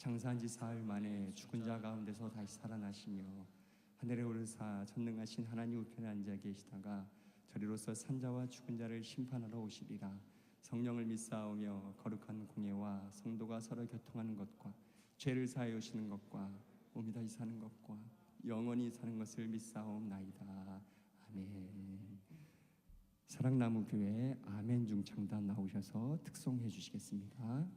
장사한 지 사흘 만에 죽은 자 가운데서 다시 살아나시며 하늘에 오르사 전능하신 하나님 우편에 앉아 계시다가 저리로서 산자와 죽은 자를 심판하러 오시리라. 성령을 믿사오며 거룩한 공예와 성도가 서로 교통하는 것과 죄를 사하여 오시는 것과 몸이 다시 사는 것과 영원히 사는 것을 믿사옵나이다. 아멘. 사랑나무교회 아멘 중창단 나오셔서 특송해 주시겠습니다.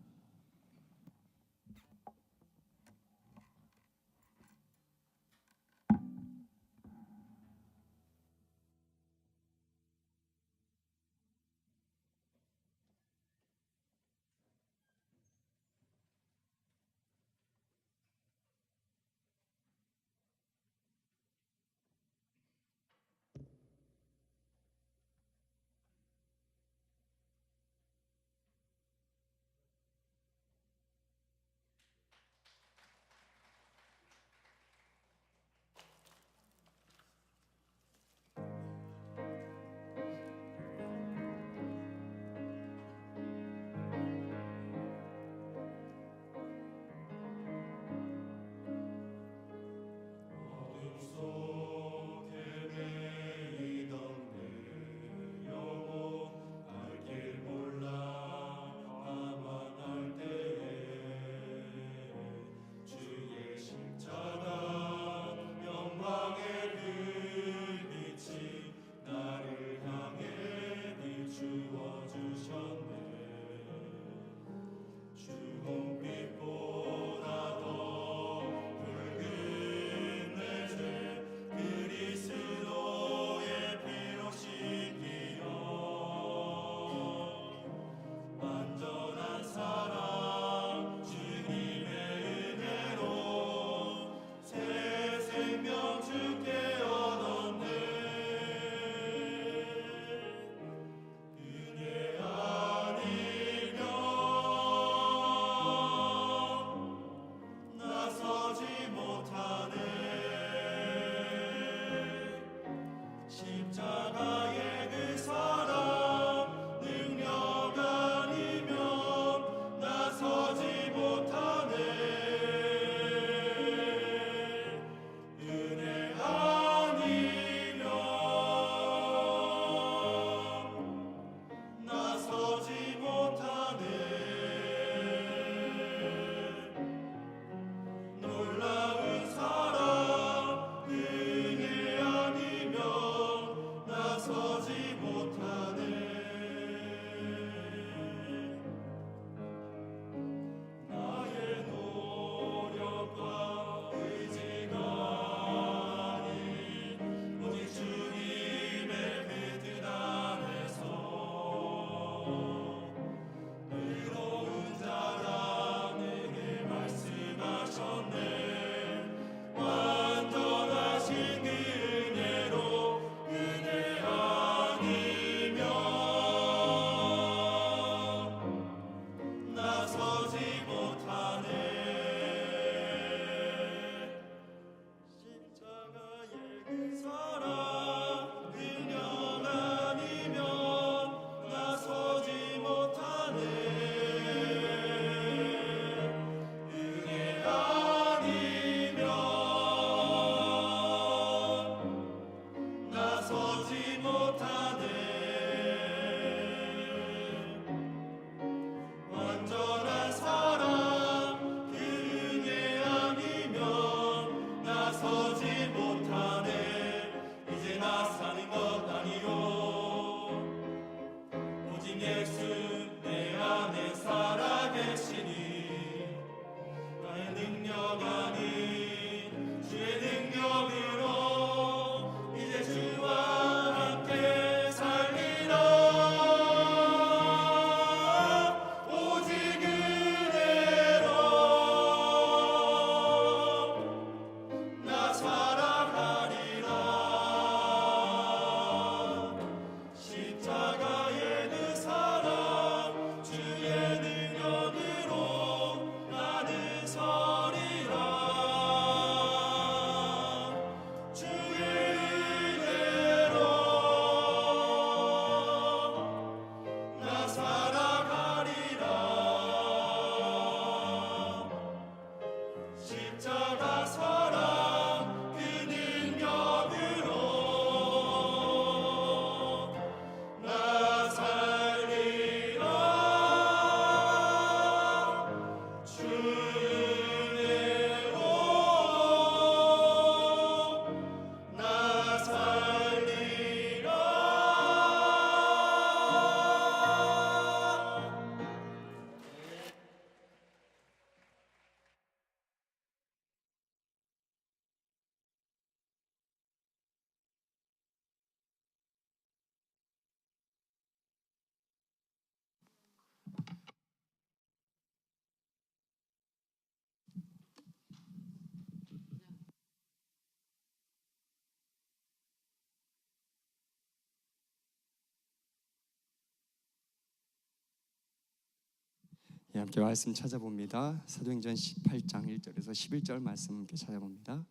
예, 함께 말씀 찾아봅니다. 사도행전 18장 1절에서 11절 말씀 함께 찾아봅니다.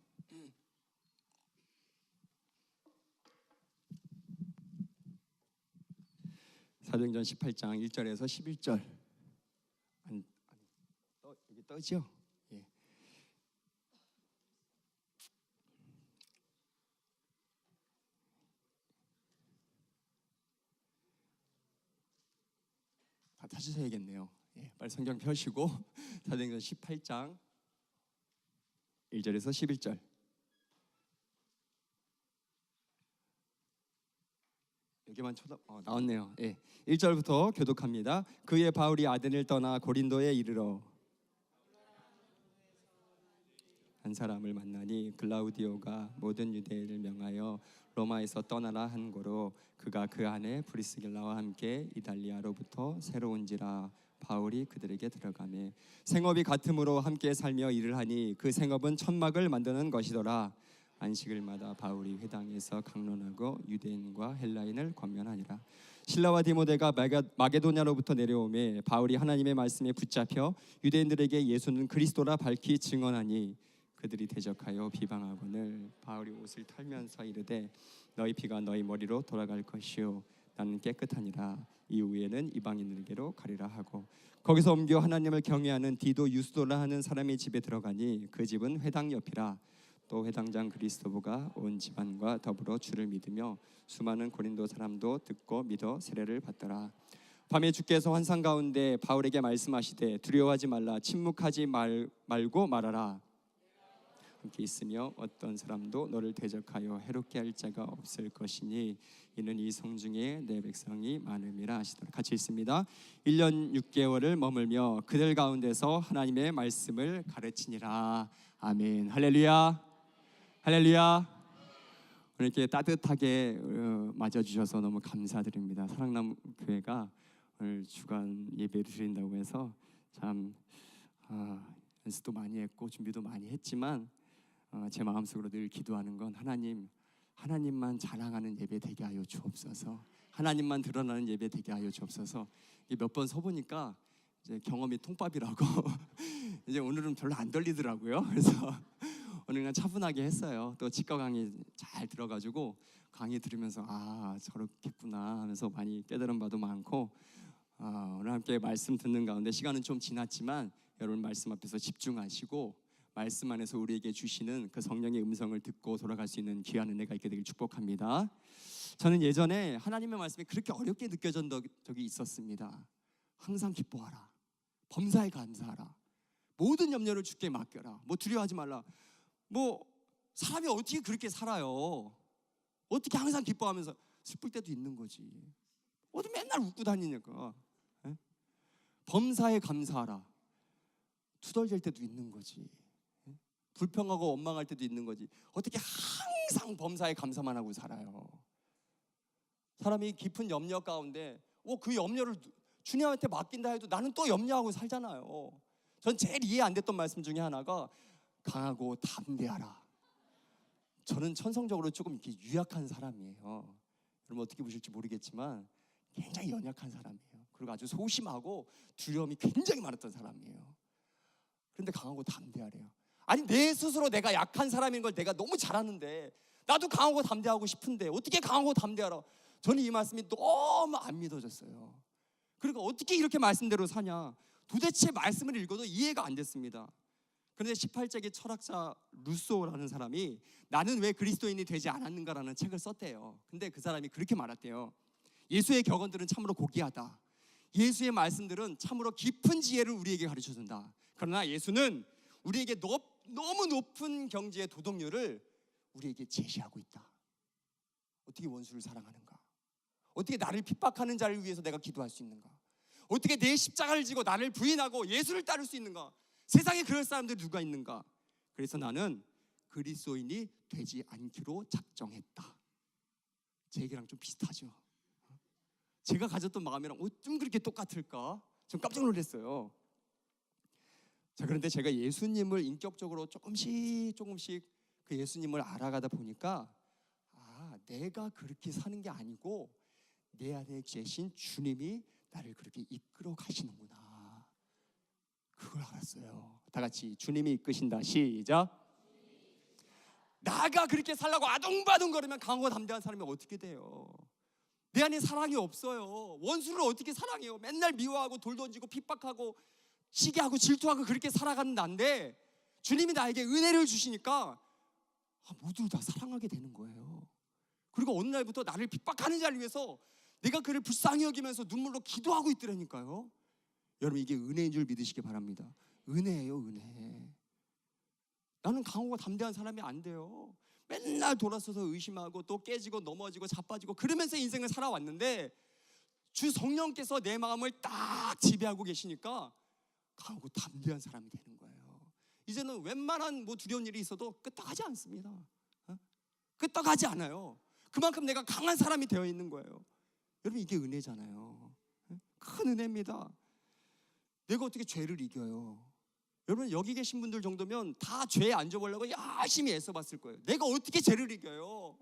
사도행전 18장 1절에서 11절. 여기 떠죠? 예. 다 찾으셔야겠네요. 예, 빨리 성경 펴시고 사도행전 18장 1절에서 11절. 여기만 나왔네요. 예. 1절부터 교독합니다. 그의 바울이 아덴을 떠나 고린도에 이르러 한 사람을 만나니 글라우디오가 모든 유대인을 명하여 로마에서 떠나라 한 고로 그가 그 안에 브리스길라와 함께 이달리아로부터 새로 온지라. 바울이 그들에게 들어가매 생업이 같음으로 함께 살며 일을 하니 그 생업은 천막을 만드는 것이더라. 안식일마다 바울이 회당에서 강론하고 유대인과 헬라인을 권면하니라. 실라와 디모데가 마게도냐로부터 내려오매 바울이 하나님의 말씀에 붙잡혀 유대인들에게 예수는 그리스도라 밝히 증언하니 그들이 대적하여 비방하거늘 바울이 옷을 털면서 이르되 너희 피가 너희 머리로 돌아갈 것이요 나는 깨끗하니라. 이후에는 이방인에게로 가리라 하고 거기서 옮겨 하나님을 경외하는 디도 유스도라 하는 사람의 집에 들어가니 그 집은 회당 옆이라. 또 회당장 그리스도보가 온 집안과 더불어 주를 믿으며 수많은 고린도 사람도 듣고 믿어 세례를 받더라. 밤에 주께서 환상 가운데 바울에게 말씀하시되 두려워하지 말라. 침묵하지 말고 말하라. 함께 있으며 어떤 사람도 너를 대적하여 해롭게 할 자가 없을 것이니 이는 이 성중에 내 백성이 많음이라 하시더라. 같이 있습니다. 1년 6개월을 머물며 그들 가운데서 하나님의 말씀을 가르치니라. 아멘. 할렐루야. 할렐루야. 오늘 이렇게 따뜻하게 맞아주셔서 너무 감사드립니다. 사랑나무 교회가 오늘 주간 예배를 드린다고 해서 참 연습도 많이 했고 준비도 많이 했지만 제 마음속으로 늘 기도하는 건 하나님만 자랑하는 예배 되게 하여 주옵소서. 하나님만 드러나는 예배 되게 하여 주옵소서. 몇 번 서보니까 이제 경험이 통밥이라고 이제 오늘은 별로 안 떨리더라고요. 그래서 오늘 그냥 차분하게 했어요. 또 치과 강의 잘 들어가지고 강의 들으면서 저렇겠구나 하면서 많이 깨달은 바도 많고 오늘 함께 말씀 듣는 가운데 시간은 좀 지났지만 여러분 말씀 앞에서 집중하시고 말씀 안에서 우리에게 주시는 그 성령의 음성을 듣고 돌아갈 수 있는 귀한 은혜가 있게 되길 축복합니다. 저는 예전에 하나님의 말씀이 그렇게 어렵게 느껴진 적이 있었습니다. 항상 기뻐하라. 범사에 감사하라. 모든 염려를 주께 맡겨라. 두려워하지 말라. 사람이 어떻게 그렇게 살아요? 어떻게 항상 기뻐하면서 슬플 때도 있는 거지. 어디 맨날 웃고 다니니까. 범사에 감사하라. 투덜댈 때도 있는 거지. 불평하고 원망할 때도 있는 거지. 어떻게 항상 범사에 감사만 하고 살아요? 사람이 깊은 염려 가운데 그 염려를 주님한테 맡긴다 해도 나는 또 염려하고 살잖아요. 전 제일 이해 안 됐던 말씀 중에 하나가 강하고 담대하라. 저는 천성적으로 조금 이렇게 유약한 사람이에요. 여러분 어떻게 보실지 모르겠지만 굉장히 연약한 사람이에요. 그리고 아주 소심하고 두려움이 굉장히 많았던 사람이에요. 그런데 강하고 담대하래요. 아니 내 스스로 내가 약한 사람인 걸 내가 너무 잘 아는데 나도 강하고 담대하고 싶은데 어떻게 강하고 담대하라. 저는 이 말씀이 너무 안 믿어졌어요. 그러니까 어떻게 이렇게 말씀대로 사냐. 도대체 말씀을 읽어도 이해가 안 됐습니다. 그런데 18세기 철학자 루소라는 사람이 나는 왜 그리스도인이 되지 않았는가라는 책을 썼대요. 근데 그 사람이 그렇게 말했대요. 예수의 격언들은 참으로 고귀하다. 예수의 말씀들은 참으로 깊은 지혜를 우리에게 가르쳐준다. 그러나 예수는 우리에게 너무 높은 경지의 도덕률을 우리에게 제시하고 있다. 어떻게 원수를 사랑하는가? 어떻게 나를 핍박하는 자를 위해서 내가 기도할 수 있는가? 어떻게 내 십자가를 지고 나를 부인하고 예수를 따를 수 있는가? 세상에 그럴 사람들이 누가 있는가? 그래서 나는 그리스도인이 되지 않기로 작정했다. 제 얘기랑 좀 비슷하죠. 제가 가졌던 마음이랑 어쩜 그렇게 똑같을까? 전 깜짝 놀랐어요. 자, 그런데 제가 예수님을 인격적으로 조금씩 그 예수님을 알아가다 보니까 내가 그렇게 사는 게 아니고 내 안에 계신 주님이 나를 그렇게 이끌어 가시는구나. 그걸 알았어요. 다 같이 주님이 이끄신다. 시작. 나가 그렇게 살라고 아둥바둥거리면 강하고 담대한 사람이 어떻게 돼요? 내 안에 사랑이 없어요. 원수를 어떻게 사랑해요? 맨날 미워하고 돌 던지고 핍박하고 시기하고 질투하고 그렇게 살아가는 난데 주님이 나에게 은혜를 주시니까 모두를 다 사랑하게 되는 거예요. 그리고 어느 날부터 나를 핍박하는 자를 위해서 내가 그를 불쌍히 여기면서 눈물로 기도하고 있더라니까요. 여러분, 이게 은혜인 줄 믿으시기 바랍니다. 은혜예요, 은혜. 나는 강하고 담대한 사람이 안 돼요. 맨날 돌아서서 의심하고 또 깨지고 넘어지고 자빠지고 그러면서 인생을 살아왔는데 주 성령께서 내 마음을 딱 지배하고 계시니까 강하고 담대한 사람이 되는 거예요. 이제는 웬만한 두려운 일이 있어도 끄떡하지 않습니다. 끄떡하지 않아요. 그만큼 내가 강한 사람이 되어 있는 거예요. 여러분, 이게 은혜잖아요. 큰 은혜입니다. 내가 어떻게 죄를 이겨요? 여러분, 여기 계신 분들 정도면 다 죄에 안 져보려고 열심히 애써봤을 거예요. 내가 어떻게 죄를 이겨요?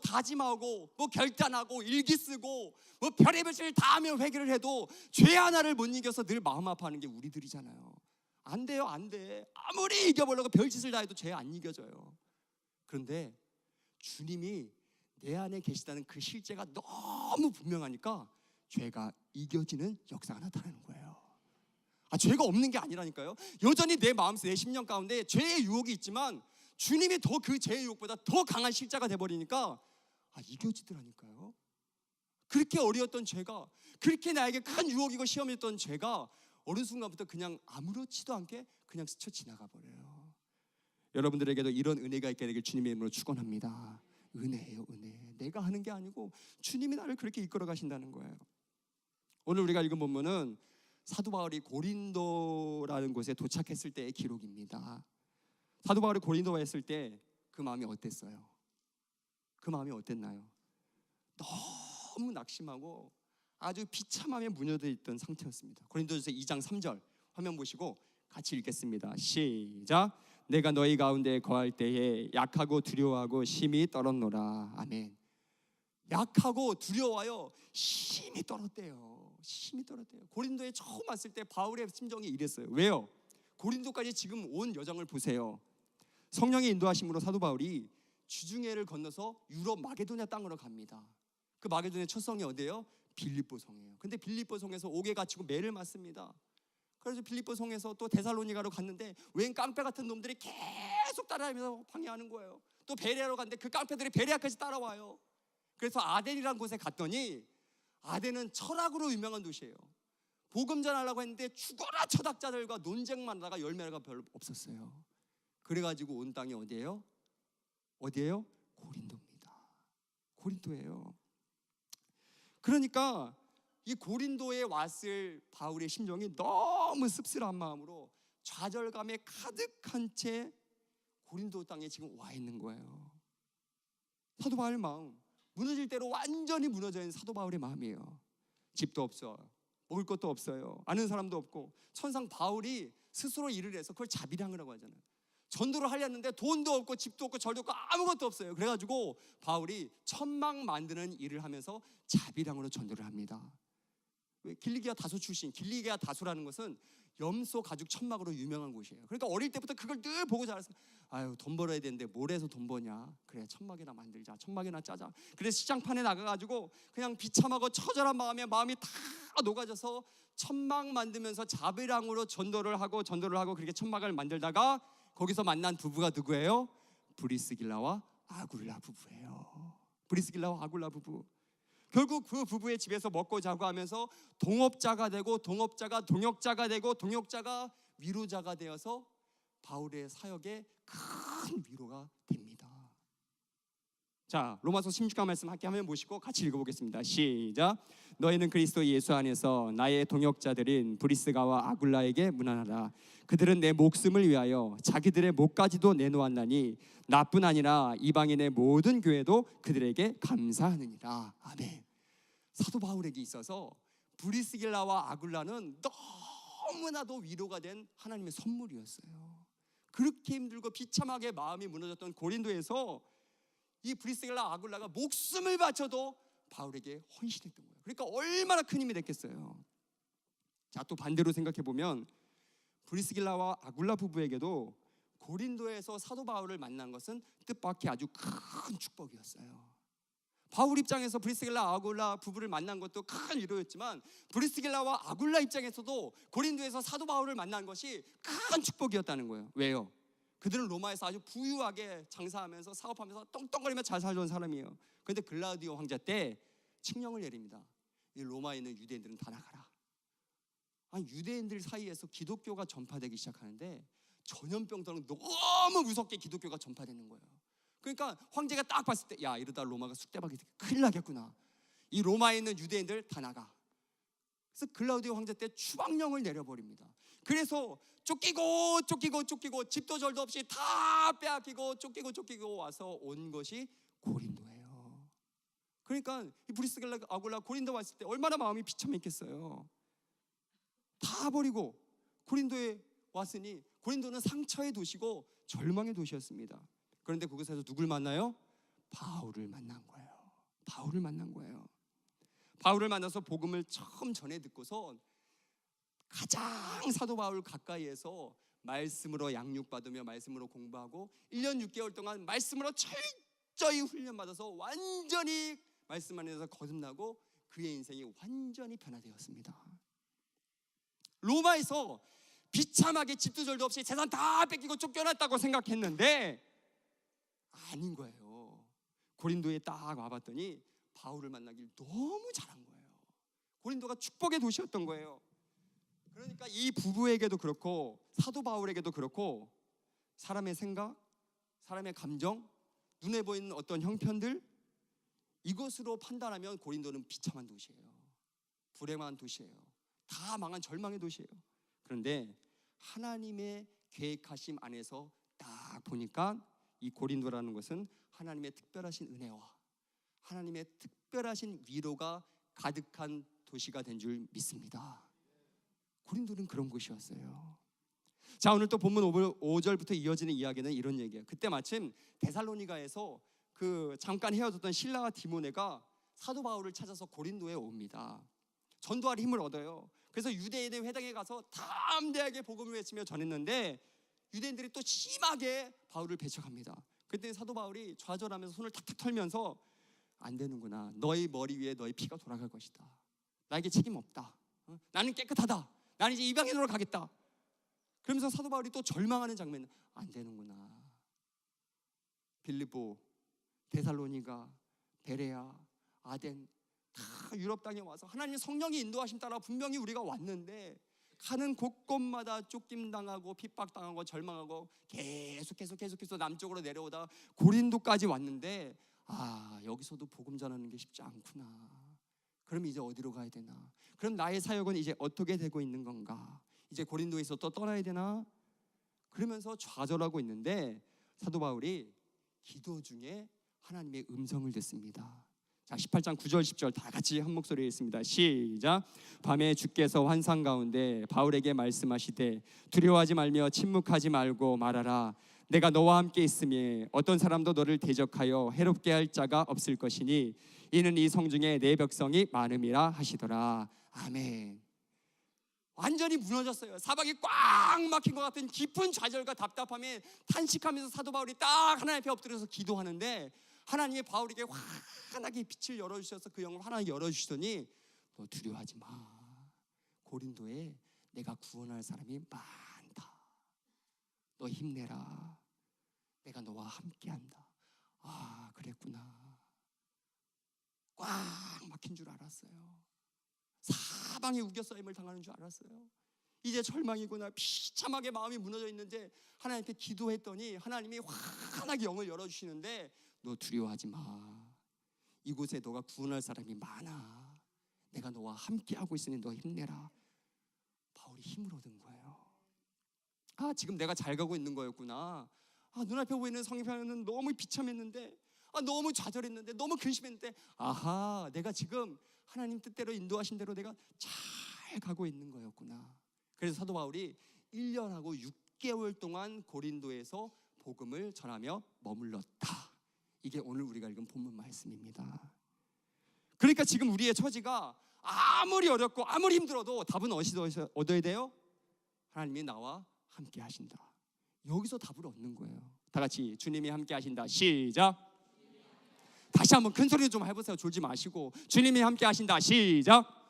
다짐하고 결단하고 일기 쓰고 별의별 짓을 다 하며 회개를 해도 죄 하나를 못 이겨서 늘 마음 아파하는 게 우리들이잖아요. 안 돼요, 안 돼. 아무리 이겨보려고 별짓을 다 해도 죄 안 이겨져요. 그런데 주님이 내 안에 계시다는 그 실제가 너무 분명하니까 죄가 이겨지는 역사가 나타나는 거예요. 죄가 없는 게 아니라니까요. 여전히 내 마음속, 내 심령 가운데 죄의 유혹이 있지만 주님이 더 그 죄의 유혹보다 더 강한 실자가 돼버리니까 이겨지더라니까요. 그렇게 어려웠던 죄가, 그렇게 나에게 큰 유혹이고 시험이었던 죄가 어느 순간부터 그냥 아무렇지도 않게 그냥 스쳐 지나가 버려요. 여러분들에게도 이런 은혜가 있게 되길 주님의 이름으로 축원합니다. 은혜예요, 은혜. 내가 하는 게 아니고 주님이 나를 그렇게 이끌어 가신다는 거예요. 오늘 우리가 읽은 본문은 사도 바울이 고린도라는 곳에 도착했을 때의 기록입니다. 사도 바울이 고린도에 있을 때 그 마음이 어땠어요? 그 마음이 어땠나요? 너무 낙심하고 아주 비참함에 무너져 있던 상태였습니다. 고린도전서 2장 3절 화면 보시고 같이 읽겠습니다. 시작. 내가 너희 가운데 거할 때에 약하고 두려워하고 심히 떨었노라. 아멘. 약하고 두려워하여 심히 떨었대요. 심히 떨었대요. 고린도에 처음 왔을 때 바울의 심정이 이랬어요. 왜요? 고린도까지 지금 온 여정을 보세요. 성령의 인도하심으로 사도 바울이 주중해를 건너서 유럽 마게도냐 땅으로 갑니다. 그 마게도냐 첫 성이 어디예요? 빌립보 성이에요. 근데 빌립보 성에서 옥에 갇히고 매를 맞습니다. 그래서 빌립보 성에서 또 데살로니가로 갔는데 웬 깡패 같은 놈들이 계속 따라다니면서 방해하는 거예요. 또 베레아로 갔는데 그 깡패들이 베레아까지 따라와요. 그래서 아덴이라는 곳에 갔더니 아덴은 철학으로 유명한 도시예요. 복음 전하려고 했는데 죽어라 철학자들과 논쟁만 하다가 열매가 별로 없었어요. 그래가지고 온 땅이 어디예요? 어디예요? 고린도입니다. 고린도예요. 그러니까 이 고린도에 왔을 바울의 심정이 너무 씁쓸한 마음으로 좌절감에 가득한 채 고린도 땅에 지금 와 있는 거예요. 사도 바울의 마음, 무너질 대로 완전히 무너져 있는 사도 바울의 마음이에요. 집도 없어, 먹을 것도 없어요, 아는 사람도 없고. 천상 바울이 스스로 일을 해서 그걸 자비량이라고 하잖아요. 전도를 하려는데 돈도 없고 집도 없고 절도 없고 아무것도 없어요. 그래가지고 바울이 천막 만드는 일을 하면서 자비량으로 전도를 합니다. 길리기아 다소 출신, 길리기아 다소라는 것은 염소 가죽 천막으로 유명한 곳이에요. 그러니까 어릴 때부터 그걸 늘 보고 자랐어요. 아유, 돈 벌어야 되는데 뭘 해서 돈 버냐? 그래, 천막이나 만들자, 천막이나 짜자. 그래서 시장판에 나가가지고 그냥 비참하고 처절한 마음이 다 녹아져서 천막 만들면서 자비량으로 전도를 하고 그렇게 천막을 만들다가 거기서 만난 부부가 누구예요? 브리스길라와 아굴라 부부예요. 브리스길라와 아굴라 부부. 결국 그 부부의 집에서 먹고 자고 하면서 동업자가 되고, 동업자가 동역자가 되고, 동역자가 위로자가 되어서 바울의 사역에 큰 위로가 됩니다. 자, 로마서 16장 말씀 함께 화면 보시고 같이 읽어보겠습니다. 시작. 너희는 그리스도 예수 안에서 나의 동역자들인 브리스가와 아굴라에게 문안하라. 그들은 내 목숨을 위하여 자기들의 목까지도 내놓았나니 나뿐 아니라 이방인의 모든 교회도 그들에게 감사하느니라. 아멘. 사도 바울에게 있어서 브리스길라와 아굴라는 너무나도 위로가 된 하나님의 선물이었어요. 그렇게 힘들고 비참하게 마음이 무너졌던 고린도에서 이 브리스길라 아굴라가 목숨을 바쳐도 바울에게 헌신했던 거예요. 그러니까 얼마나 큰 힘이 됐겠어요. 자, 또 반대로 생각해 보면 브리스길라와 아굴라 부부에게도 고린도에서 사도 바울을 만난 것은 뜻밖의 아주 큰 축복이었어요. 바울 입장에서 브리스길라 아굴라 부부를 만난 것도 큰 위로였지만 브리스길라와 아굴라 입장에서도 고린도에서 사도 바울을 만난 것이 큰 축복이었다는 거예요. 왜요? 그들은 로마에서 아주 부유하게 장사하면서 사업하면서 떵떵거리며 잘 살던 사람이에요. 그런데 글라우디오 황제 때 칙령을 내립니다. 이 로마에 있는 유대인들은 다 나가라. 아니, 유대인들 사이에서 기독교가 전파되기 시작하는데 전염병처럼 너무 무섭게 기독교가 전파되는 거예요. 그러니까 황제가 딱 봤을 때, 야, 이러다 로마가 쑥대박이 큰일 나겠구나. 이 로마에 있는 유대인들 다 나가. 그래서 글라우디오 황제 때 추방령을 내려버립니다. 그래서 쫓기고 집도 절도 없이 다 빼앗기고 쫓기고 와서 온 것이 고린도예요. 그러니까 이 브리스길라 아굴라 고린도 왔을 때 얼마나 마음이 비참했겠어요. 다 버리고 고린도에 왔으니 고린도는 상처의 도시고 절망의 도시였습니다. 그런데 그곳에서 누굴 만나요? 바울을 만난 거예요. 바울을 만나서 복음을 처음 전해 듣고서 가장 사도 바울 가까이에서 말씀으로 양육받으며 말씀으로 공부하고 1년 6개월 동안 말씀으로 철저히 훈련받아서 완전히 말씀 안에서 거듭나고 그의 인생이 완전히 변화되었습니다. 로마에서 비참하게 집도 절도 없이 재산 다 뺏기고 쫓겨났다고 생각했는데 아닌 거예요. 고린도에 딱 와봤더니 바울을 만나길 너무 잘한 거예요. 고린도가 축복의 도시였던 거예요. 그러니까 이 부부에게도 그렇고 사도 바울에게도 그렇고 사람의 생각, 사람의 감정, 눈에 보이는 어떤 형편들, 이것으로 판단하면 고린도는 비참한 도시예요. 불행한 도시예요. 다 망한 절망의 도시예요. 그런데 하나님의 계획하심 안에서 딱 보니까 이 고린도라는 것은 하나님의 특별하신 은혜와 하나님의 특별하신 위로가 가득한 도시가 된 줄 믿습니다. 고린도는 그런 곳이었어요. 자, 오늘 또 본문 5절부터 이어지는 이야기는 이런 얘기예요. 그때 마침 데살로니가에서 그 잠깐 헤어졌던 실라와 디모네가 사도 바울을 찾아서 고린도에 옵니다. 전도할 힘을 얻어요. 그래서 유대인의 회당에 가서 담대하게 복음을 외치며 전했는데 유대인들이 또 심하게 바울을 배척합니다. 그때 사도 바울이 좌절하면서 손을 탁탁 털면서 안 되는구나. 너희 머리 위에 너희 피가 돌아갈 것이다. 나에게 책임 없다. 나는 깨끗하다. 나는 이제 이방인으로 가겠다. 그러면서 사도 바울이 또 절망하는 장면. 안 되는구나. 빌립보, 데살로니가, 베레아, 아덴 다 유럽 땅에 와서 하나님의 성령이 인도하심 따라 분명히 우리가 왔는데 가는 곳곳마다 쫓김당하고 핍박당하고 절망하고 계속해서 남쪽으로 내려오다 고린도까지 왔는데 여기서도 복음 전하는 게 쉽지 않구나. 그럼 이제 어디로 가야 되나? 그럼 나의 사역은 이제 어떻게 되고 있는 건가? 이제 고린도에서 또 떠나야 되나? 그러면서 좌절하고 있는데 사도 바울이 기도 중에 하나님의 음성을 듣습니다. 자, 18장 9절 10절 다 같이 한 목소리에 있습니다. 시작. 밤에 주께서 환상 가운데 바울에게 말씀하시되 두려워하지 말며 침묵하지 말고 말하라. 내가 너와 함께 있으니 어떤 사람도 너를 대적하여 해롭게 할 자가 없을 것이니 이는 이 성중에 내 백성이 많음이라 하시더라. 아멘. 완전히 무너졌어요. 사방이 꽉 막힌 것 같은 깊은 좌절과 답답함에 탄식하면서 사도 바울이 딱 하나님 앞에 엎드려서 기도하는데 하나님의 바울에게 환하게 빛을 열어주셔서 그 영을 하나 열어주시더니 너 두려워하지 마. 고린도에 내가 구원할 사람이 많다. 너 힘내라. 내가 너와 함께한다. 그랬구나. 꽉 막힌 줄 알았어요. 사방에 우겨싸임을 당하는 줄 알았어요. 이제 절망이구나. 비참하게 마음이 무너져 있는데 하나님께 기도했더니 하나님이 환하게 영을 열어주시는데 너 두려워하지 마. 이곳에 너가 구원할 사람이 많아. 내가 너와 함께하고 있으니 너 힘내라. 바울이 힘을 얻은 거예요. 지금 내가 잘 가고 있는 거였구나. 눈앞에 보이는 성경은 너무 비참했는데 너무 좌절했는데 너무 근심했는데 내가 지금 하나님 뜻대로 인도하신 대로 내가 잘 가고 있는 거였구나. 그래서 사도 바울이 1년하고 6개월 동안 고린도에서 복음을 전하며 머물렀다. 이게 오늘 우리가 읽은 본문 말씀입니다. 그러니까 지금 우리의 처지가 아무리 어렵고 아무리 힘들어도 답은 어디서 얻어야 돼요? 하나님이 나와 함께 하신다. 여기서 답을 얻는 거예요. 다 같이 주님이 함께 하신다. 시작. 다시 한번 큰 소리로 좀 해보세요. 졸지 마시고. 주님이 함께 하신다. 시작.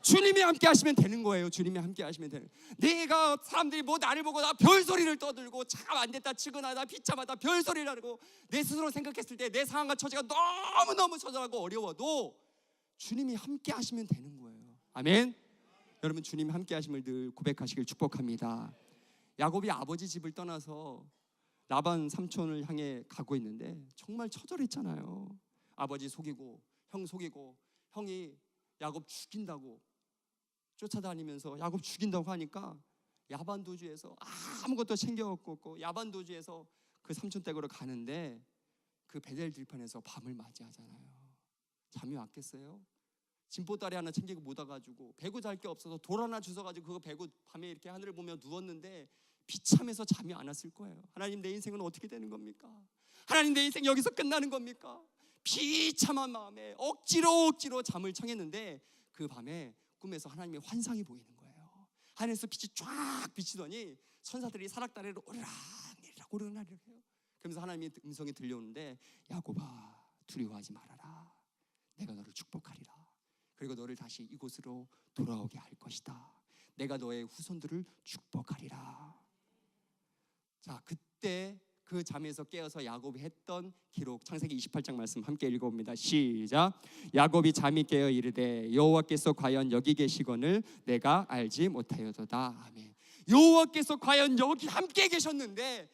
주님이 함께 하시면 되는 거예요. 주님이 함께 하시면 되는. 내가 사람들이 뭐 나를 보고 나 별소리를 떠들고 참 안 됐다 치거나 비참하다 별소리를 하고 내 스스로 생각했을 때 내 상황과 처지가 너무너무 처절하고 어려워도 주님이 함께 하시면 되는 거예요. 아멘. 여러분, 주님이 함께 하심을 늘 고백하시길 축복합니다. 야곱이 아버지 집을 떠나서 라반 삼촌을 향해 가고 있는데 정말 처절했잖아요. 아버지 속이고 형 속이고 형이 야곱 죽인다고 쫓아다니면서 야곱 죽인다고 하니까 야반도주에서 아무것도 챙겨갖고 없고 야반도주에서 그 삼촌 댁으로 가는데 그 베델 들판에서 밤을 맞이하잖아요. 잠이 왔겠어요? 진보다리 하나 챙기고 못 와가지고 배고 잘 게 없어서 돌 하나 주워가지고 그거 배고 밤에 이렇게 하늘을 보며 누웠는데 비참해서 잠이 안 왔을 거예요. 하나님, 내 인생은 어떻게 되는 겁니까? 하나님, 내 인생 여기서 끝나는 겁니까? 비참한 마음에 억지로 잠을 청했는데 그 밤에 꿈에서 하나님의 환상이 보이는 거예요. 하늘에서 빛이 쫙 비치더니 천사들이 사락다리로 오르락내리락 해요. 그러면서 하나님의 음성이 들려오는데, 야곱아, 두려워하지 말아라. 내가 너를 축복하리라. 그리고 너를 다시 이곳으로 돌아오게 할 것이다. 내가 너의 후손들을 축복하리라. 자, 그때 그 잠에서 깨어서 야곱이 했던 기록, 창세기 28장 말씀 함께 읽어봅니다. 시작. 야곱이 잠이 깨어 이르되 여호와께서 과연 여기 계시거늘 내가 알지 못하였도다. 아멘. 여호와께서 과연 여기 함께 계셨는데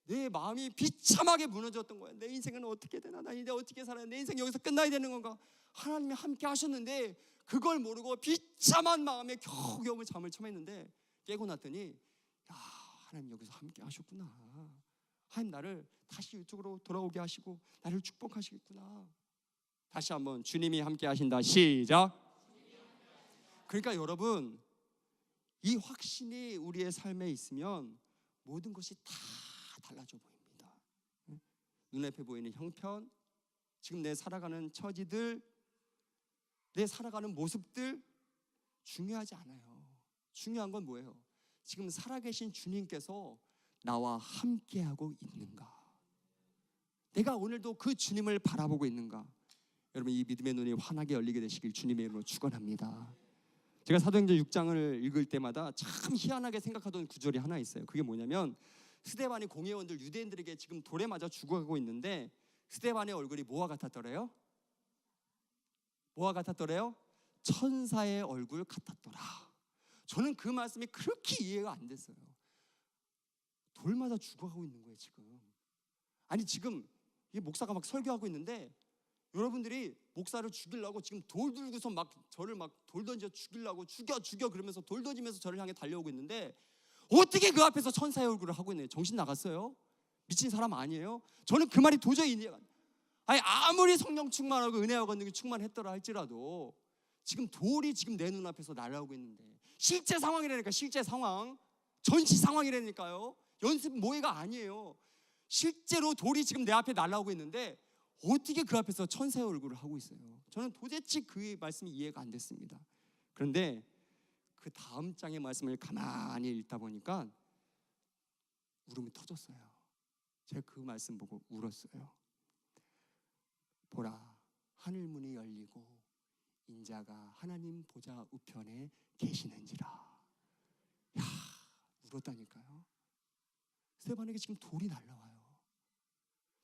내 마음이 비참하게 무너졌던 거예요. 내 인생은 어떻게 되나? 나 이제 어떻게 살아야? 내 인생 여기서 끝나야 되는 건가? 하나님이 함께 하셨는데 그걸 모르고 비참한 마음에 겨우겨우 잠을 청했는데 깨고 났더니, 야, 하나님 여기서 함께 하셨구나. 하나님 나를 다시 이쪽으로 돌아오게 하시고 나를 축복하시겠구나. 다시 한번 주님이 함께 하신다. 시작. 그러니까 여러분, 이 확신이 우리의 삶에 있으면 모든 것이 다 달라져 보입니다. 눈앞에 보이는 형편, 지금 내 살아가는 처지들, 내 살아가는 모습들 중요하지 않아요. 중요한 건 뭐예요? 지금 살아계신 주님께서 나와 함께하고 있는가? 내가 오늘도 그 주님을 바라보고 있는가? 여러분, 이 믿음의 눈이 환하게 열리게 되시길 주님의 이름으로 축원합니다. 제가 사도행전 6장을 읽을 때마다 참 희한하게 생각하던 구절이 하나 있어요. 그게 뭐냐면, 스데반이 공회원들 유대인들에게 지금 돌에 맞아 죽어가고 있는데 스데반의 얼굴이 뭐와 같았더래요? 뭐와 같았더래요? 천사의 얼굴 같았더라. 저는 그 말씀이 그렇게 이해가 안 됐어요. 돌마다 죽어가고 있는 거예요 지금. 아니, 지금 이 목사가 막 설교하고 있는데 여러분들이 목사를 죽이려고 지금 돌 들고서 막 저를 막 돌 던져 죽이려고 죽여 그러면서 돌 던지면서 저를 향해 달려오고 있는데 어떻게 그 앞에서 천사의 얼굴을 하고 있네요? 정신 나갔어요? 미친 사람 아니에요? 저는 그 말이 도저히 이해가 안 돼요. 아니, 아무리 성령 충만하고 은혜와 권능이 충만했더라 할지라도 지금 돌이 지금 내 눈앞에서 날아오고 있는데, 실제 상황이라니까, 실제 상황, 전시 상황이라니까요. 연습 모해가 아니에요. 실제로 돌이 지금 내 앞에 날아오고 있는데 어떻게 그 앞에서 천사의 얼굴을 하고 있어요? 저는 도대체 그 말씀이 이해가 안 됐습니다. 그런데 그 다음 장의 말씀을 가만히 읽다 보니까 울음이 터졌어요. 제가 그 말씀 보고 울었어요. 보라, 하늘 문이 열리고 인자가 하나님 보좌 우편에 계시는지라. 야, 울었다니까요. 스데반에게 지금 돌이 날라와요.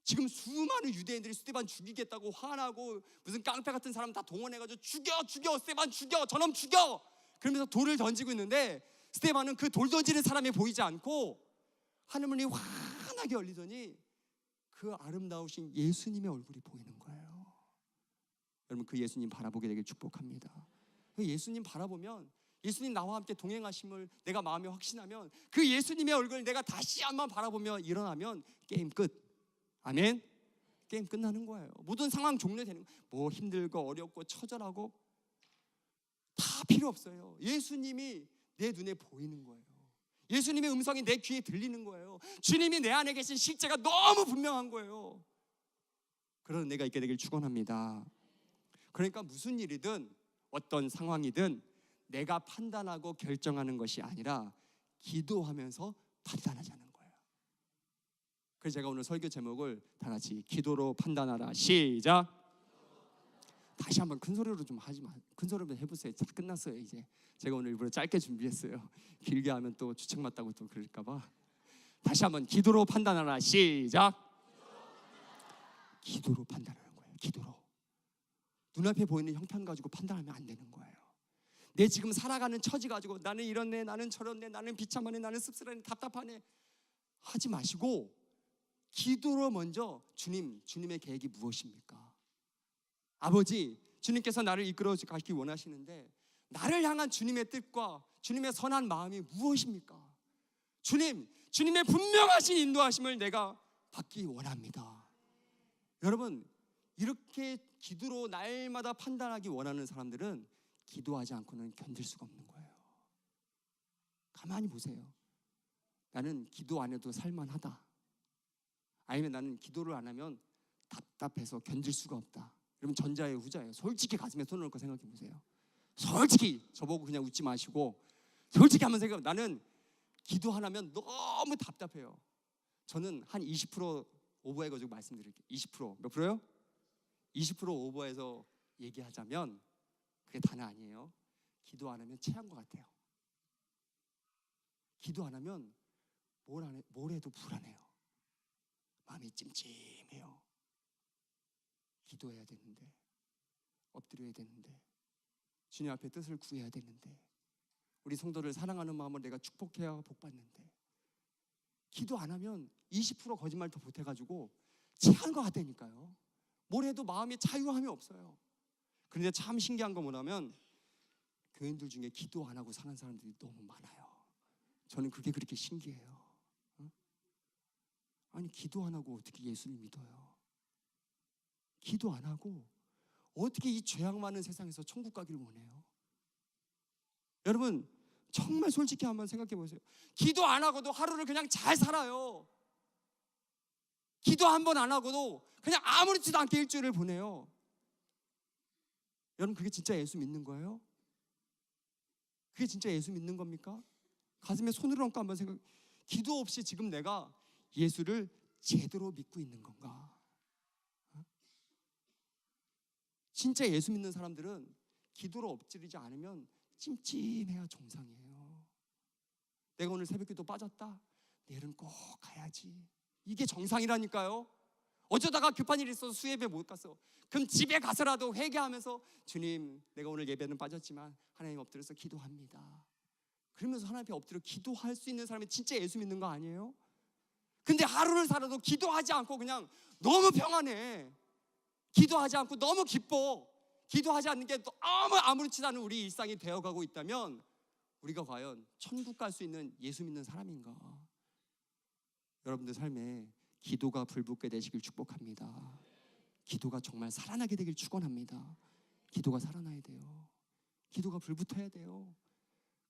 지금 수많은 유대인들이 스데반 죽이겠다고 화나고 무슨 깡패 같은 사람 다 동원해가지고 죽여 스데반 죽여, 저놈 죽여 그러면서 돌을 던지고 있는데 스데반은 그 돌 던지는 사람이 보이지 않고 하늘문이 환하게 열리더니 그 아름다우신 예수님의 얼굴이 보이는 거예요. 여러분, 그 예수님 바라보게 되길 축복합니다. 그 예수님 바라보면, 예수님 나와 함께 동행하심을 내가 마음에 확신하면 그 예수님의 얼굴을 내가 다시 한번 바라보며 일어나면 게임 끝. 아멘. 게임 끝나는 거예요. 모든 상황 종료되는 거예요. 뭐 힘들고 어렵고 처절하고 다 필요 없어요. 예수님이 내 눈에 보이는 거예요. 예수님의 음성이 내 귀에 들리는 거예요. 주님이 내 안에 계신 실제가 너무 분명한 거예요. 그런 내가 있게 되길 축원합니다. 그러니까 무슨 일이든 어떤 상황이든 내가 판단하고 결정하는 것이 아니라 기도하면서 판단하자는 거예요. 그래서 제가 오늘 설교 제목을 다 같이 기도로 판단하라. 시작. 다시 한번 큰 소리로 좀 하지 마. 큰 소리로 해보세요. 다 끝났어요 이제. 제가 오늘 일부러 짧게 준비했어요. 길게 하면 또 주책 맞다고 또 그럴까 봐. 다시 한번 기도로 판단하라. 시작. 기도로 판단하는 거예요. 기도로. 눈앞에 보이는 형편 가지고 판단하면 안 되는 거예요. 내 지금 살아가는 처지 가지고 나는 이렇네, 나는 저렇네, 나는 비참하네, 나는 씁쓸하네, 답답하네 하지 마시고 기도로 먼저 주님의 계획이 무엇입니까? 아버지, 주님께서 나를 이끌어 가시기 원하시는데 나를 향한 주님의 뜻과 주님의 선한 마음이 무엇입니까? 주님의 분명하신 인도하심을 내가 받기 원합니다. 여러분, 이렇게 기도로 날마다 판단하기 원하는 사람들은 기도하지 않고는 견딜 수가 없는 거예요. 가만히 보세요. 나는 기도 안 해도 살만하다. 아니면 나는 기도를 안 하면 답답해서 견딜 수가 없다. 그러면 전자예요, 후자예요? 솔직히 가슴에 손을 얹고 생각해 보세요. 솔직히 저보고 그냥 웃지 마시고 솔직히 한번 생각해. 나는 기도 하나면 너무 답답해요. 저는 한 20% 오버해가지고 말씀드릴게요. 20% 몇 프로요? 20% 오버해서 얘기하자면 그게 다는 아니에요. 기도 안 하면 체한 것 같아요. 기도 안 하면 뭘 해도 불안해요. 마음이 찜찜해요. 기도해야 되는데, 엎드려야 되는데, 주님 앞에 뜻을 구해야 되는데, 우리 성도를 사랑하는 마음으로 내가 축복해야 복받는데, 기도 안 하면 20% 거짓말 더 보태가지고 체한 것 같다니까요. 뭘 해도 마음에 자유함이 없어요. 그런데 참 신기한 건 뭐냐면 교인들 중에 기도 안 하고 사는 사람들이 너무 많아요. 저는 그게 그렇게 신기해요. 아니, 기도 안 하고 어떻게 예수를 믿어요? 기도 안 하고 어떻게 이 죄악 많은 세상에서 천국 가기를 원해요? 여러분, 정말 솔직히 한번 생각해 보세요. 기도 안 하고도 하루를 그냥 잘 살아요. 기도 한 번 안 하고도 그냥 아무렇지도 않게 일주일을 보내요. 여러분, 그게 진짜 예수 믿는 거예요? 그게 진짜 예수 믿는 겁니까? 가슴에 손을 얹고 한번 생각. 기도 없이 지금 내가 예수를 제대로 믿고 있는 건가? 진짜 예수 믿는 사람들은 기도로 엎드리지 않으면 찜찜해야 정상이에요. 내가 오늘 새벽기도 빠졌다, 내일은 꼭 가야지. 이게 정상이라니까요. 어쩌다가 급한 일이 있어서 수예배 못 갔어. 그럼 집에 가서라도 회개하면서 주님, 내가 오늘 예배는 빠졌지만 하나님 엎드려서 기도합니다. 그러면서 하나님 앞에 엎드려 기도할 수 있는 사람이 진짜 예수 믿는 거 아니에요? 근데 하루를 살아도 기도하지 않고 그냥 너무 평안해. 기도하지 않고 너무 기뻐. 기도하지 않는 게 너무 아무렇지도 않은 우리 일상이 되어가고 있다면 우리가 과연 천국 갈 수 있는 예수 믿는 사람인가? 여러분들 삶에 기도가 불붙게 되시길 축복합니다. 기도가 정말 살아나게 되길 축원합니다. 기도가 살아나야 돼요. 기도가 불붙어야 돼요.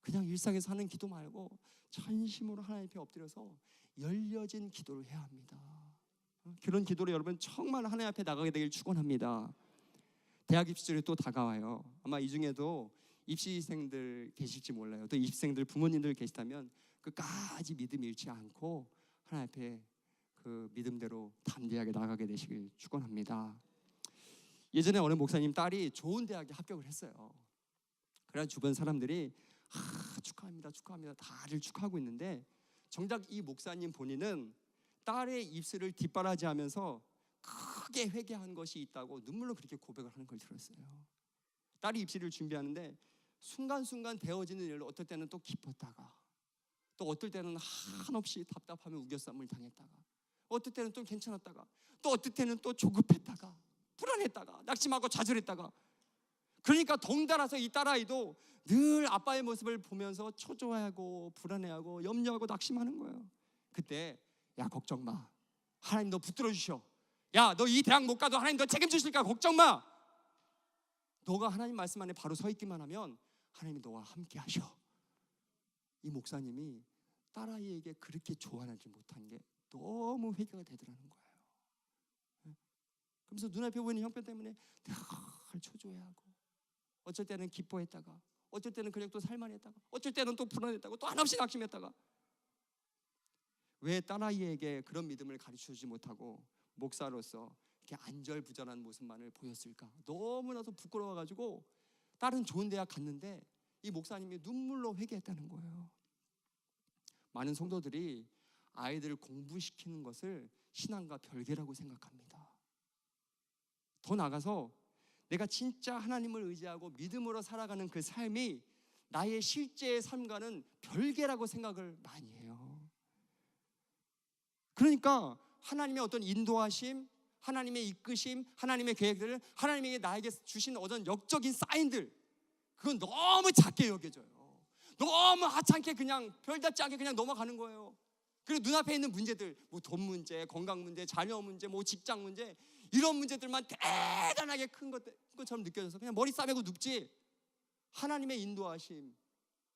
그냥 일상에서 하는 기도 말고 전심으로 하나님 앞에 엎드려서 열려진 기도를 해야 합니다. 그런 기도로 여러분 정말 하나님 앞에 나가게 되길 축원합니다. 대학 입시절이 또 다가와요. 아마 이 중에도 입시생들 계실지 몰라요. 또 입시생들 부모님들 계시다면 끝까지 믿음 잃지 않고 하나님 앞에 그 믿음대로 담대하게 나가게 되시길 축원합니다. 예전에 어느 목사님 딸이 좋은 대학에 합격을 했어요. 그래서 주변 사람들이 축하합니다, 축하합니다, 다들 축하하고 있는데 정작 이 목사님 본인은 딸의 입시를 뒷바라지하면서 크게 회개한 것이 있다고 눈물로 그렇게 고백을 하는 걸 들었어요. 딸이 입시를 준비하는데 순간순간 되어지는 일로 어떨 때는 또 기뻤다가 또 어떨 때는 한없이 답답하며 우겨쌈을 당했다가 어떨 때는 또 괜찮았다가 또 어떨 때는 또 조급했다가 불안했다가 낙심하고 좌절했다가 그러니까 덩달아서 이 딸아이도 늘 아빠의 모습을 보면서 초조해하고 불안해하고 염려하고 낙심하는 거예요. 그때 야 걱정 마, 하나님 너 붙들어 주셔. 야 너 이 대학 못 가도 하나님 너 책임주실까? 걱정 마. 너가 하나님 말씀 안에 바로 서 있기만 하면 하나님이 너와 함께 하셔. 이 목사님이 딸아이에게 그렇게 조언하지 못한 게 너무 회개가 되더라는 거예요. 그러면서 눈앞에 보이는 형편 때문에 늘 초조해하고 어쩔 때는 기뻐했다가 어쩔 때는 그냥 또 살만했다가, 어쩔 때는 또 불안했다가, 또 한없이 낙심했다가. 왜 딸아이에게 그런 믿음을 가르쳐주지 못하고 목사로서 이렇게 안절부절한 모습만을 보였을까? 너무나도 부끄러워가지고 딸은 좋은 대학 갔는데 이 목사님이 눈물로 회개했다는 거예요. 많은 성도들이 아이들을 공부시키는 것을 신앙과 별개라고 생각합니다. 더 나아가서 내가 진짜 하나님을 의지하고 믿음으로 살아가는 그 삶이 나의 실제의 삶과는 별개라고 생각을 많이 해요. 그러니까 하나님의 어떤 인도하심, 하나님의 이끄심, 하나님의 계획들을, 하나님이 나에게 주신 어떤 역적인 사인들, 그건 너무 작게 여겨져요. 너무 하찮게 그냥 별답지 않게 그냥 넘어가는 거예요. 그리고 눈앞에 있는 문제들, 뭐 돈 문제, 건강 문제, 자녀 문제, 뭐 직장 문제, 이런 문제들만 대단하게 큰 것처럼 느껴져서 그냥 머리 싸매고 눕지. 하나님의 인도하심,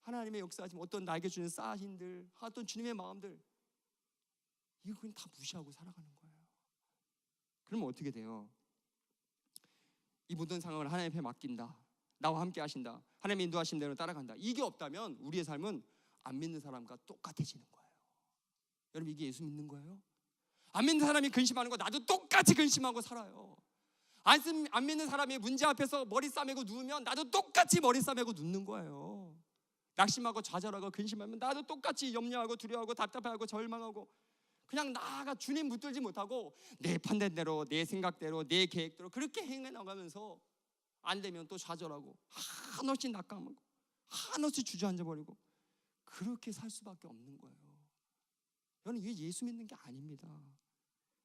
하나님의 역사하심, 어떤 나에게 주는 사인들, 어떤 주님의 마음들, 이거 그냥 다 무시하고 살아가는 거예요. 그러면 어떻게 돼요? 이 모든 상황을 하나님 앞에 맡긴다, 나와 함께 하신다, 하나님의 인도하신 대로 따라간다, 이게 없다면 우리의 삶은 안 믿는 사람과 똑같아지는 거예요. 여러분, 이게 예수 믿는 거예요? 안 믿는 사람이 근심하는 거 나도 똑같이 근심하고 살아요. 안 믿는 사람이 문제 앞에서 머리 싸매고 누우면 나도 똑같이 머리 싸매고 눕는 거예요. 낙심하고 좌절하고 근심하면 나도 똑같이 염려하고 두려워하고 답답해하고 절망하고 그냥 나아가 주님 붙들지 못하고 내 판단대로, 내 생각대로, 내 계획대로 그렇게 행해 나가면서 안 되면 또 좌절하고 한없이 낙감하고 한없이 주저앉아버리고 그렇게 살 수밖에 없는 거예요. 여러분, 이게 예수 믿는 게 아닙니다.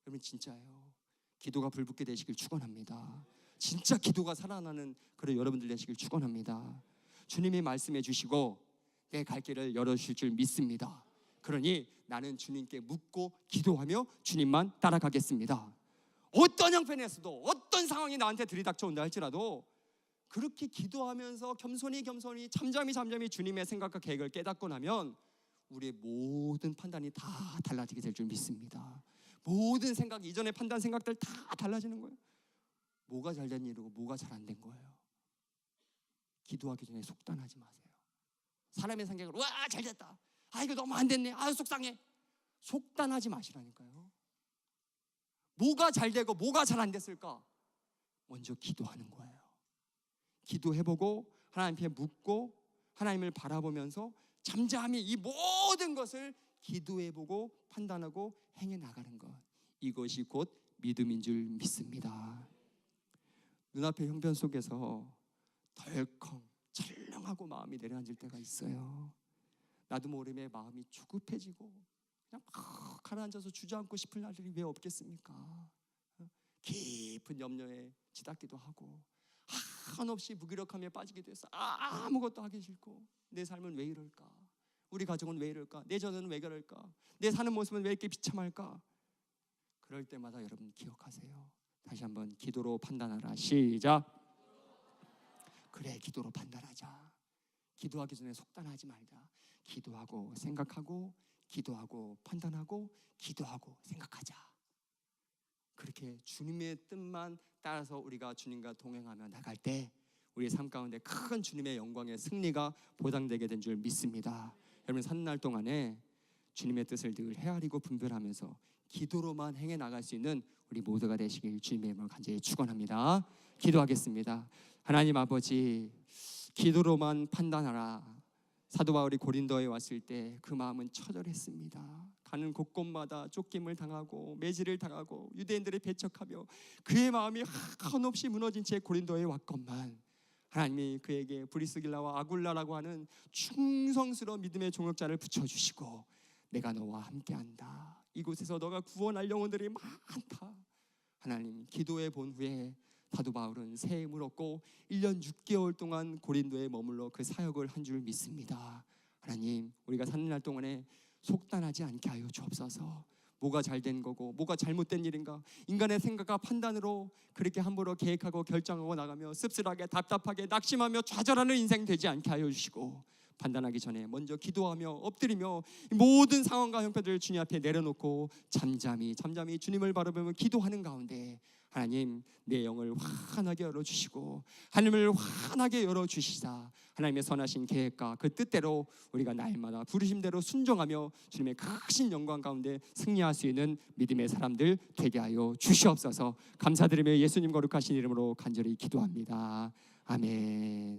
여러분, 진짜예요. 기도가 불붙게 되시길 축원합니다. 진짜 기도가 살아나는 그런 여러분들 되시길 축원합니다. 주님이 말씀해 주시고 내 갈 길을 열어주실 줄 믿습니다. 그러니 나는 주님께 묻고 기도하며 주님만 따라가겠습니다. 어떤 형편에서도 어떤 상황이 나한테 들이닥쳐온다 할지라도 그렇게 기도하면서 겸손히 잠잠히 주님의 생각과 계획을 깨닫고 나면 우리의 모든 판단이 다 달라지게 될 줄 믿습니다. 모든 생각, 이전의 판단 생각들 다 달라지는 거예요. 뭐가 잘 된 일이고 뭐가 잘 안 된 거예요. 기도하기 전에 속단하지 마세요. 사람의 생각으로 와 잘됐다, 아 이거 너무 안 됐네, 아 속상해, 속단하지 마시라니까요. 뭐가 잘 되고 뭐가 잘 안 됐을까? 먼저 기도하는 거예요. 기도해보고 하나님 앞에 묻고 하나님을 바라보면서 잠잠히 이 모든 것을 기도해보고 판단하고 행해 나가는 것, 이것이 곧 믿음인 줄 믿습니다. 눈앞의 형편 속에서 덜컹 철렁하고 마음이 내려앉을 때가 있어요. 나도 모르게 마음이 조급해지고 그냥 가라앉아서 주저앉고 싶을 날들이 왜 없겠습니까? 깊은 염려에 치닫기도 하고 한없이 무기력함에 빠지기도 해서 아무것도 하기 싫고 내 삶은 왜 이럴까? 우리 가족은 왜 이럴까? 내 자녀는 왜 그럴까? 내 사는 모습은 왜 이렇게 비참할까? 그럴 때마다 여러분 기억하세요. 다시 한번 기도로 판단하라. 시작. 그래, 기도로 판단하자. 기도하기 전에 속단하지 말자. 기도하고 생각하고 기도하고 판단하고 기도하고 생각하자. 그렇게 주님의 뜻만 따라서 우리가 주님과 동행하며 나갈 때 우리의 삶 가운데 큰 주님의 영광의 승리가 보장되게 된 줄 믿습니다. 여러분, 사는 날 동안에 주님의 뜻을 늘 헤아리고 분별하면서 기도로만 행해 나갈 수 있는 우리 모두가 되시길 주님의 이름으로 간절히 축원합니다. 기도하겠습니다. 하나님 아버지, 기도로만 판단하라. 사도 바울이 고린도에 왔을 때 그 마음은 처절했습니다. 가는 곳곳마다 쫓김을 당하고 매질을 당하고 유대인들을 배척하며 그의 마음이 한없이 무너진 채 고린도에 왔건만 하나님이 그에게 브리스길라와 아굴라라고 하는 충성스러운 믿음의 종역자를 붙여주시고 내가 너와 함께한다, 이곳에서 너가 구원할 영혼들이 많다. 하나님, 기도해 본 후에 사도 바울은 새 힘을 얻고 1년 6개월 동안 고린도에 머물러 그 사역을 한 줄 믿습니다. 하나님, 우리가 사는 날 동안에 속단하지 않게 하여 주옵소서. 뭐가 잘된 거고 뭐가 잘못된 일인가, 인간의 생각과 판단으로 그렇게 함부로 계획하고 결정하고 나가며 씁쓸하게 답답하게 낙심하며 좌절하는 인생 되지 않게 하여 주시고, 판단하기 전에 먼저 기도하며 엎드리며 모든 상황과 형편들을 주님 앞에 내려놓고 잠잠히 주님을 바라보며 기도하는 가운데 하나님 내 영을 환하게 열어주시고 하늘을 환하게 열어주시사 하나님의 선하신 계획과 그 뜻대로 우리가 날마다 부르심대로 순종하며 주님의 크신 영광 가운데 승리할 수 있는 믿음의 사람들 되게 하여 주시옵소서. 감사드리며 예수님 거룩하신 이름으로 간절히 기도합니다. 아멘.